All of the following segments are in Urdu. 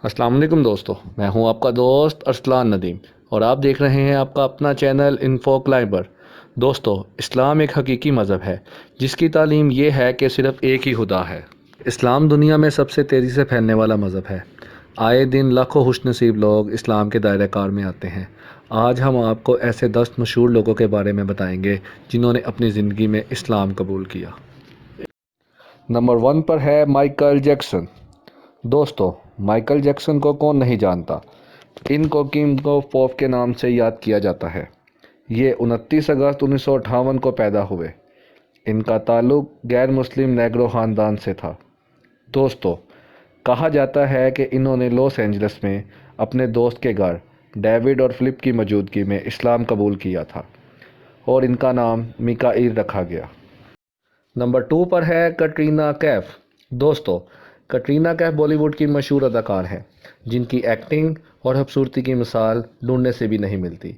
السلام علیکم دوستو، میں ہوں آپ کا دوست ارسلان ندیم اور آپ دیکھ رہے ہیں آپ کا اپنا چینل انفو کلائبر۔ دوستو، اسلام ایک حقیقی مذہب ہے جس کی تعلیم یہ ہے کہ صرف ایک ہی خدا ہے۔ اسلام دنیا میں سب سے تیزی سے پھیلنے والا مذہب ہے۔ آئے دن لاکھوں خوش نصیب لوگ اسلام کے دائرہ کار میں آتے ہیں۔ آج ہم آپ کو ایسے 10 مشہور لوگوں کے بارے میں بتائیں گے جنہوں نے اپنی زندگی میں اسلام قبول کیا۔ نمبر 1 پر ہے مائیکل جیکسن۔ دوستو، مائیکل جیکسن کو کون نہیں جانتا؟ ان کو کنگ آف پاپ کے نام سے یاد کیا جاتا ہے۔ یہ 29 اگست 1958 کو پیدا ہوئے۔ ان کا تعلق غیر مسلم نیگرو خاندان سے تھا۔ دوستو، کہا جاتا ہے کہ انہوں نے لاس اینجلس میں اپنے دوست کے گھر ڈیوڈ اور فلپ کی موجودگی میں اسلام قبول کیا تھا اور ان کا نام میکائیل رکھا گیا۔ نمبر 2 پر ہے کٹرینہ کیف۔ دوستو، کٹرینہ کیف بالی ووڈ کی مشہور اداکار ہیں جن کی ایکٹنگ اور خوبصورتی کی مثال ڈھونڈنے سے بھی نہیں ملتی۔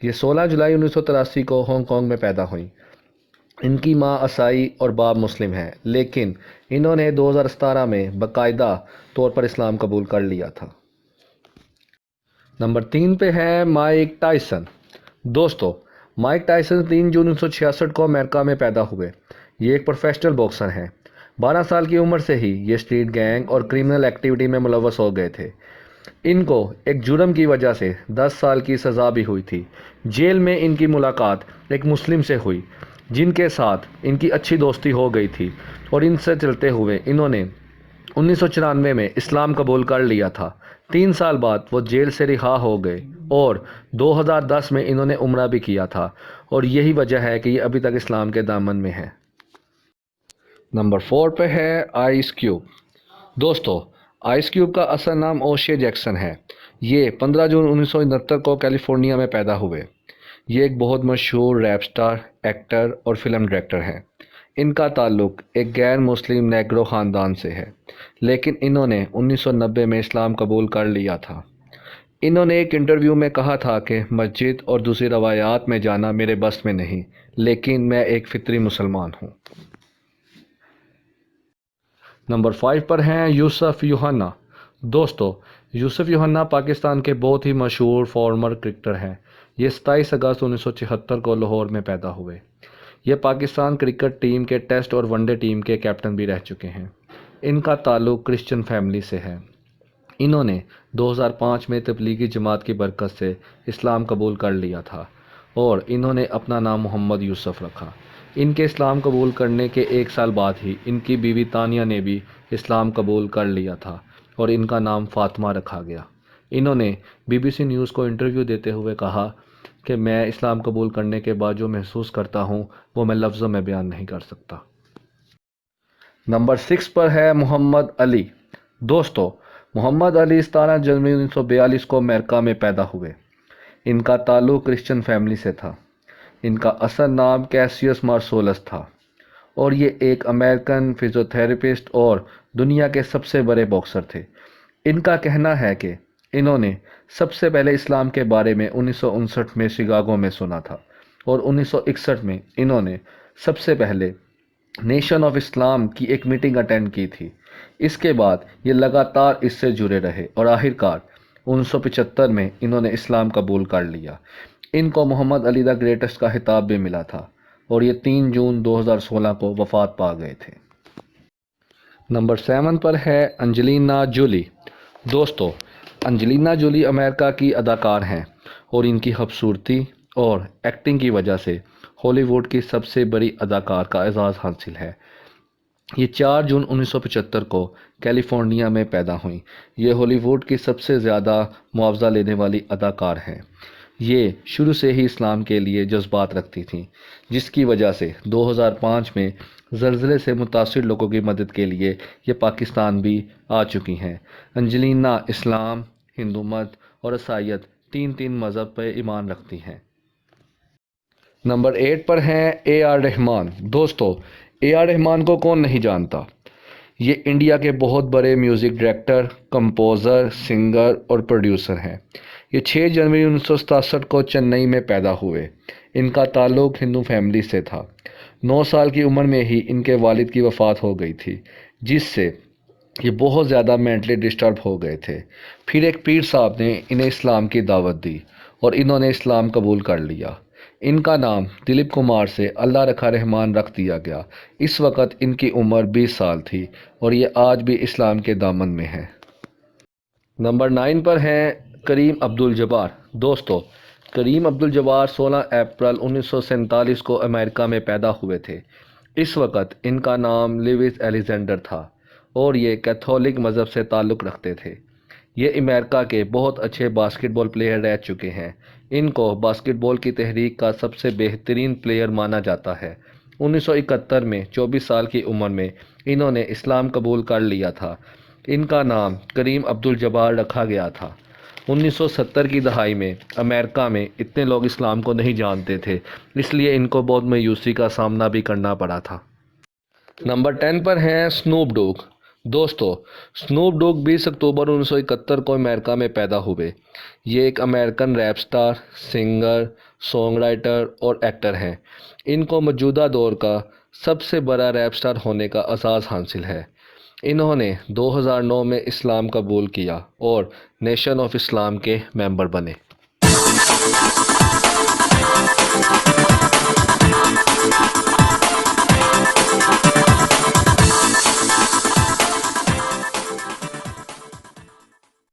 یہ 16 جولائی 1983 کو ہانگ کانگ میں پیدا ہوئیں۔ ان کی ماں عیسائی اور باپ مسلم ہیں، لیکن انہوں نے 2017 میں باقاعدہ طور پر اسلام قبول کر لیا تھا۔ نمبر 3 پہ ہے مائک ٹائسن۔ دوستو، مائک ٹائسن 3 جون 1966 کو امریکہ میں پیدا ہوئے۔ یہ ایک پروفیشنل باکسر ہیں۔ 12 سال کی عمر سے ہی یہ اسٹریٹ گینگ اور کرمنل ایکٹیویٹی میں ملوث ہو گئے تھے۔ ان کو ایک جرم کی وجہ سے 10 سال کی سزا بھی ہوئی تھی۔ جیل میں ان کی ملاقات ایک مسلم سے ہوئی جن کے ساتھ ان کی اچھی دوستی ہو گئی تھی اور ان سے چلتے ہوئے انہوں نے 1994 میں اسلام قبول کر لیا تھا۔ 3 سال بعد وہ جیل سے رہا ہو گئے اور 2010 میں انہوں نے عمرہ بھی کیا تھا اور یہی وجہ ہے کہ یہ ابھی تک اسلام کے دامن میں ہیں۔ نمبر 4 پہ ہے آئس کیوب۔ دوستو، آئس کیوب کا اصل نام اوشے جیکسن ہے۔ یہ 15 جون 1969 کو کیلیفورنیا میں پیدا ہوئے۔ یہ ایک بہت مشہور ریپ سٹار، ایکٹر اور فلم ڈائریکٹر ہیں۔ ان کا تعلق ایک غیر مسلم نیگرو خاندان سے ہے، لیکن انہوں نے 1990 میں اسلام قبول کر لیا تھا۔ انہوں نے ایک انٹرویو میں کہا تھا کہ مسجد اور دوسری روایات میں جانا میرے بس میں نہیں، لیکن میں ایک فطری مسلمان ہوں۔ نمبر 5 پر ہیں یوسف یوحنا۔ دوستو، یوسف یوحنا پاکستان کے بہت ہی مشہور فارمر کرکٹر ہیں۔ یہ 27 اگست 1976 کو لاہور میں پیدا ہوئے۔ یہ پاکستان کرکٹ ٹیم کے ٹیسٹ اور ون ڈے ٹیم کے کیپٹن بھی رہ چکے ہیں۔ ان کا تعلق کرسچن فیملی سے ہے۔ انہوں نے 2005 میں تبلیغی جماعت کی برکت سے اسلام قبول کر لیا تھا اور انہوں نے اپنا نام محمد یوسف رکھا۔ ان کے اسلام قبول کرنے کے 1 سال بعد ہی ان کی بیوی تانیہ نے بھی اسلام قبول کر لیا تھا اور ان کا نام فاطمہ رکھا گیا۔ انہوں نے BBC نیوز کو انٹرویو دیتے ہوئے کہا کہ میں اسلام قبول کرنے کے بعد جو محسوس کرتا ہوں وہ میں لفظوں میں بیان نہیں کر سکتا۔ نمبر 6 پر ہے محمد علی۔ دوستو، محمد علی 17 جنوری 1942 کو امریکہ میں پیدا ہوئے۔ ان کا تعلق کرسچن فیملی سے تھا۔ ان کا اصل نام کیسیوس مارسولس تھا اور یہ ایک امریکن فزیوتھراپسٹ اور دنیا کے سب سے بڑے باکسر تھے۔ ان کا کہنا ہے کہ انہوں نے سب سے پہلے اسلام کے بارے میں 1959 میں شکاگو میں سنا تھا اور 1961 میں انہوں نے سب سے پہلے نیشن آف اسلام کی ایک میٹنگ اٹینڈ کی تھی۔ اس کے بعد یہ لگاتار اس سے جڑے رہے اور آخرکار 1975 میں انہوں نے اسلام قبول کر لیا۔ ان کو محمد علی دا گریٹسٹ کا خطاب بھی ملا تھا اور یہ 3 جون 2016 کو وفات پا گئے تھے۔ نمبر 7 پر ہے انجلینا جولی۔ دوستو، انجلینا جولی امریکہ کی اداکار ہیں اور ان کی خوبصورتی اور ایکٹنگ کی وجہ سے ہالی ووڈ کی سب سے بڑی اداکار کا اعزاز حاصل ہے۔ یہ 4 جون 1975 کو کیلیفورنیا میں پیدا ہوئیں۔ یہ ہالی ووڈ کی سب سے زیادہ معاوضہ لینے والی اداکار ہیں۔ یہ شروع سے ہی اسلام کے لیے جذبات رکھتی تھیں، جس کی وجہ سے 2005 میں زلزلے سے متاثر لوگوں کی مدد کے لیے یہ پاکستان بھی آ چکی ہیں۔ انجلینا اسلام، ہندو مت اور عیسائیت تین مذہب پر ایمان رکھتی ہیں۔ نمبر 8 پر ہیں AR رحمان۔ دوستو، AR رحمان کو کون نہیں جانتا؟ یہ انڈیا کے بہت بڑے میوزک ڈائریکٹر، کمپوزر، سنگر اور پروڈیوسر ہیں۔ یہ 6 جنوری 1967 کو چنئی میں پیدا ہوئے۔ ان کا تعلق ہندو فیملی سے تھا۔ 9 سال کی عمر میں ہی ان کے والد کی وفات ہو گئی تھی، جس سے یہ بہت زیادہ مینٹلی ڈسٹرب ہو گئے تھے۔ پھر ایک پیر صاحب نے انہیں اسلام کی دعوت دی اور انہوں نے اسلام قبول کر لیا۔ ان کا نام دلیپ کمار سے اللہ رکھا رحمان رکھ دیا گیا۔ اس وقت ان کی عمر 20 سال تھی اور یہ آج بھی اسلام کے دامن میں ہیں۔ نمبر 9 پر ہیں کریم عبدالجبار۔ دوستو، کریم عبدالجبار 16 اپریل 1947 کو امریکہ میں پیدا ہوئے تھے۔ اس وقت ان کا نام لیوس الیگزینڈر تھا اور یہ کیتھولک مذہب سے تعلق رکھتے تھے۔ یہ امریکہ کے بہت اچھے باسکٹ بال پلیئر رہ چکے ہیں۔ ان کو باسکٹ بال کی تحریک کا سب سے بہترین پلیئر مانا جاتا ہے۔ 1971 میں 24 سال کی عمر میں انہوں نے اسلام قبول کر لیا تھا۔ ان کا نام کریم عبدالجبار رکھا گیا تھا۔ 1970 کی دہائی میں امریکہ میں اتنے لوگ اسلام کو نہیں جانتے تھے، اس لیے ان کو بہت مایوسی کا سامنا بھی کرنا پڑا تھا۔ نمبر 10 پر ہیں سنوپ ڈوگ۔ دوستو، سنوپ ڈوگ 20 اکتوبر 1971 کو امریکہ میں پیدا ہوئے۔ یہ ایک American rap star, singer, song writer اور ایکٹر ہیں۔ ان کو موجودہ دور کا سب سے بڑا ریپ سٹار ہونے کا اعزاز حاصل ہے۔ انہوں نے 2009 میں اسلام قبول کیا اور نیشن آف اسلام کے ممبر بنے۔